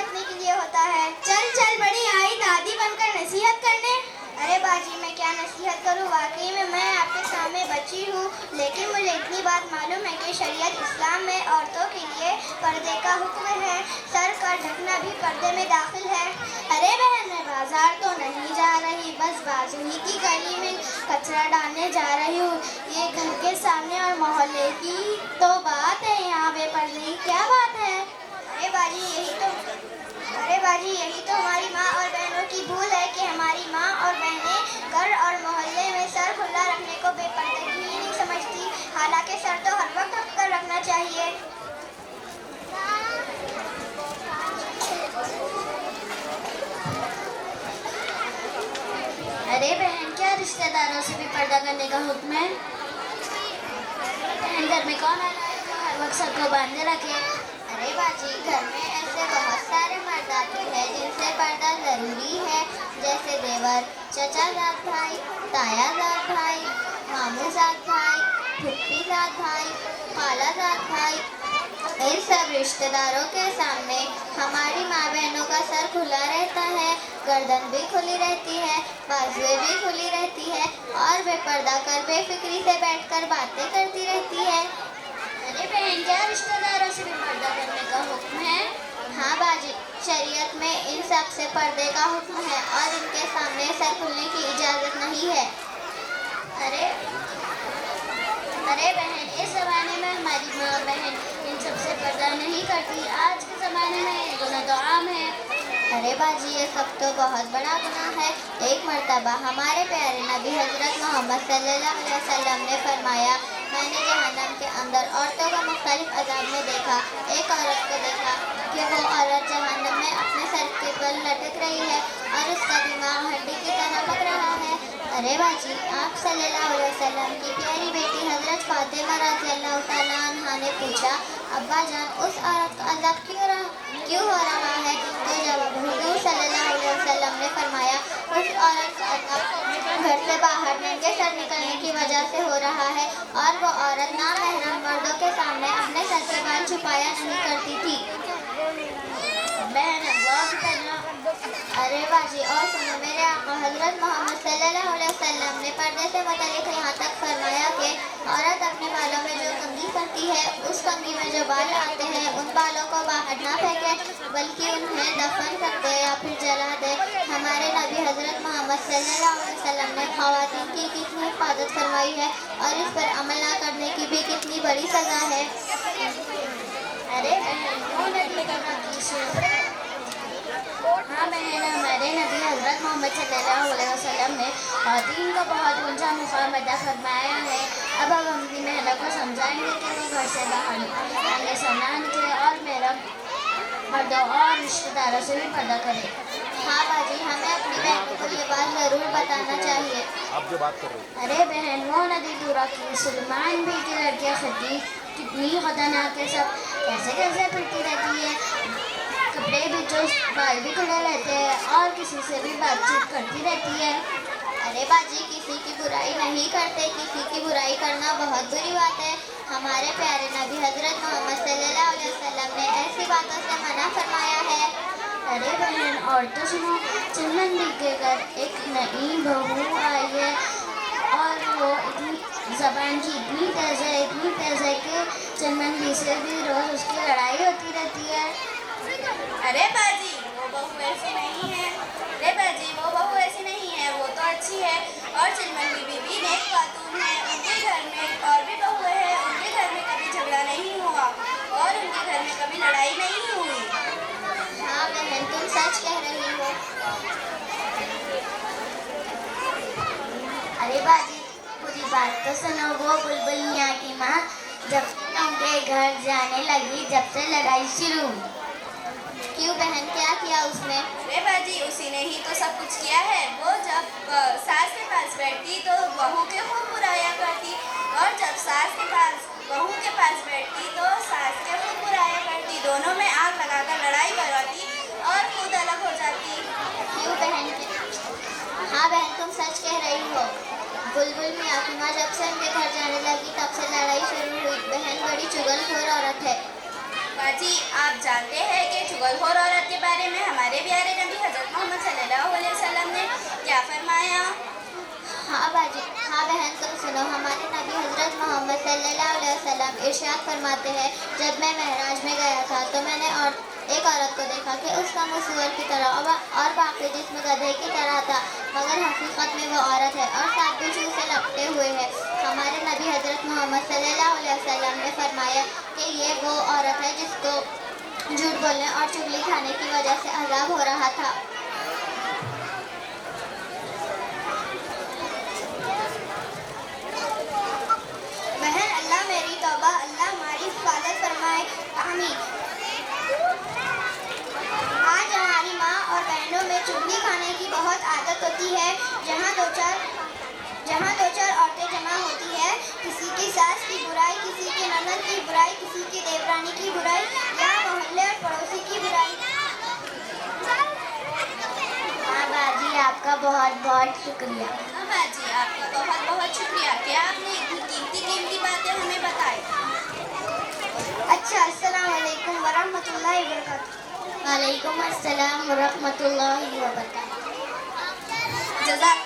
रखने के लिए होता है। चल चल बड़ी आई दादी बनकर नसीहत करने। अरे बाजी मैं क्या नसीहत करूं, वाकई में मैं आपके सामने बच्ची हूँ, लेकिन मुझे इतनी बात मालूम है कि शरीयत इस्लाम में औरतों के लिए पर्दे का हुक्म है। सर का ढकना भी पर्दे में दाखिल है। अरे बहन मैं बाजार तो नहीं जा रही, बस बाजू ही की गली में कचरा डालने जा रही हूँ। ये घर के सामने और मोहल्ले की तो बात है, यहाँ बेपर्दे की क्या बात है। अरे बाजी यही तो हमारी माँ और बहनों की भूल है कि हमारी माँ और बहनें घर और मोहल्ले में सर खुला रखने को बेपर्दगी ही नहीं समझती, हालांकि सर तो हर वक्त ढक कर रखना चाहिए। अरे बहन क्या रिश्तेदारों से भी पर्दा करने का हुक्म है? बहन घर में कौन आया है जो हर वक्त सबको बांधे रखे? अरे बाजी घर में ऐसे बहुत सारे मर्द आते हैं जिनसे पर्दा जरूरी है, जैसे देवर, चचाजाद भाई, तायाजाद भाई, मामूजाद भाई, फुप्पीजाद भाई, खालाजाद भाई। इन सब रिश्तेदारों के सामने हमारी माँ बहनों का सर खुला रहता है, गर्दन भी खुली रहती है, बाजुएं भी खुली रहती है और बेपर्दा कर बेफिक्री से बैठकर बातें करती रहती है। अरे बहन क्या रिश्तेदारों से भी पर्दा करने का हुक्म है? हाँ बाजी शरीयत में इन सब से पर्दे का हुक्म है और इनके सामने सर खुलने की इजाज़त नहीं है। अरे बहन इस ज़माने में हमारी माँ बहन इन सब से पर्दा नहीं करती, आज के ज़माने में ये गुनाह तो आम है। अरे बाजी ये सब तो बहुत बड़ा गुनाह है। एक मर्तबा हमारे प्यारे नबी हजरत मोहम्मद सल्लल्लाहु अलैहि वसल्लम ने फरमाया, मैंने जहन्नम के अंदर औरतों को मुख्तलिफ अज़ाब में देखा। एक औरत को देखा कि वो औरत जहन्नम में अपने सर के बल लटक रही है और उसका दिमाग हड्डी की तरह पक रहा है। अरे बाजी आप सल्लल्लाहु अलैहि वसल्लम की प्यारी बेटी हजरत फातिमा रज़ियल्लाहु तआला अन्हा ने पूछा, अब्बा जान उस औरत का अज़ाब क्यों हो रहा है? तो जब हुजूर सल्लल्लाहु अलैहि वसल्लम ने फरमाया, उस औरत का अज़ाब घर से बाहर नंगे सर निकलने की वजह से हो रहा है और वो औरत नामहरम मर्दों के सामने अपने सर के बाल छुपाया नहीं करती थी। बहन अल्लाह की तरह। अरे बाजी और सुनो, मेरे आका हजरत मोहम्मद सल्लल्लाहु अलैहि वसल्लम ने पर्दे से मुतालिक यहाँ तक फरमाया कि औरत अपने बालों में जो कंघी करती है, उस कंघी में जो बाल आते हैं उन बालों को बाहर ना फेंके, बल्कि उन्हें दफन कर दे या फिर जला दे। हमारे नबी हजरत मोहम्मद सल्लल्लाहु अलैहि वसल्लम ने ख़वातीन की कितनी हिफाजत फरमाई है और इस पर अमल ना करने की भी कितनी बड़ी सज़ा है। अरे बहन वो नबी का हाँ बहन हमारे नबी हजरत मोहम्मद सल्लल्लाहु अलैहि वसल्लम ने ख़वातीन को बहुत ऊंचा मुकाम अता फरमाया है। अब हम अपनी बहनों को समझाएंगे कि वो घर से बाहर आगे से ना निकले और मेरा मर्दों और रिश्तेदारों से भी पर्दा करें। हाँ बाजी हमें अपनी बहनों को ये बात ज़रूर बताना चाहिए। आप जो बात कर रहे हो। अरे बहन वो नदी दूरा की सुलेमान भी की लड़कियाँ कितनी खतरनाक है, सब कैसे कैसे फिरती रहती है, कपड़े भी जो बाल भी खुले रहते हैं और किसी से भी बातचीत करती रहती है। अरे बाजी किसी की बुराई नहीं करते, किसी की बुराई करना बहुत बुरी बात है। हमारे प्यारे नबी हजरत मोहम्मद सल्लल्लाहु अलैहि वसल्लम ने ऐसी बातों से मना फरमाया है। अरे बहन और तो सुनो, चंदन दी के घर एक नई बहू आई है और वो इतनी ज़बान की इतनी तेज़ है कि चंदन दी से भी रोज़ उसकी लड़ाई होती रहती है। अरे बाजी वो बहू ऐसी नहीं है। अरे बाजी वो बहू ऐसी नहीं है, वो तो अच्छी है और चिलमन बीबी नेक खातून है। उनके घर में और भी बहू है, उनके घर में कभी झगड़ा नहीं हुआ और उनके घर में कभी लड़ाई नहीं हुई। हाँ बहन तुम सच कह रही हो। अरे बाजी पूरी बात तो सुनो, वो बुलबुल मियाँ की माँ जब उनके घर जाने लगी जब से लड़ाई शुरू। क्यों बहन क्या किया उसने? अरे बाजी उसी ने ही तो सब कुछ किया है। वो जब सास के पास बैठती तो बहू के खूब बुराया करती और जब सास के पास बहू के पास बैठती तो सास के खूब बुराया करती, दोनों में आग लगाकर लड़ाई करवाती और खुद अलग हो जाती। क्यों बहन? हाँ बहन तुम सच कह रही हो। बुलबुल मियाँ की माँ जब से उनके घर जाने लगी तब से लड़ाई शुरू हुई। बहन बड़ी चुगलखोर औरत है। बाजी, आप जानते हैं कि चुगलखोर औरत के बारे में हमारे प्यारे नबी हज़रत मोहम्मद सल्लल्लाहु अलैहि वसल्लम ने क्या फरमाया? हाँ बाजी, हाँ बहन, तुम सुनो। हमारे नबी हज़रत मोहम्मद सल्लल्लाहु अलैहि वसल्लम इरशाद फरमाते हैं, जब मैं महराज में गया था तो मैंने एक औरत को देखा कि उसका मुँह सूअर की तरह और बाकी जिस्म गधे की तरह था, मगर हकीकत में वो औरत है और सात बिच्छू से लपटे हुए है। हमारे नबी हज़रत मोहम्मद सल्लल्लाहु अलैहि वसल्लम ने फरमाया कि ये वो औरत है जिसको झूठ बोलने और चुगली खाने की वजह से अजाब हो रहा था। बहन, अल्लाह मेरी तौबा, अल्लाह हमारी हिफाजत फरमाए, आमीन। आज हमारी माँ और बहनों में चुगली खाने की बहुत आदत होती है। जहाँ दो चार औरतें जमा होती है, किसी की सास की बुराई, किसी की ननद की बुराई, किसी की देवरानी की बुराई या मोहल्ले और पड़ोसी की बुराई। हाँ बाजी, आपका बहुत बहुत शुक्रिया। हाँ बाजी, आपका बहुत बहुत शुक्रिया कि आपने इतनी कीमती बातें हमें बताई। अच्छा, अस्सलाम वालेकुम वरहमतुल्लाहि वबरकातुहू। वालेकुम अस्सलाम वरहमतुल्लाहि वबरकातुहू। जज़ाक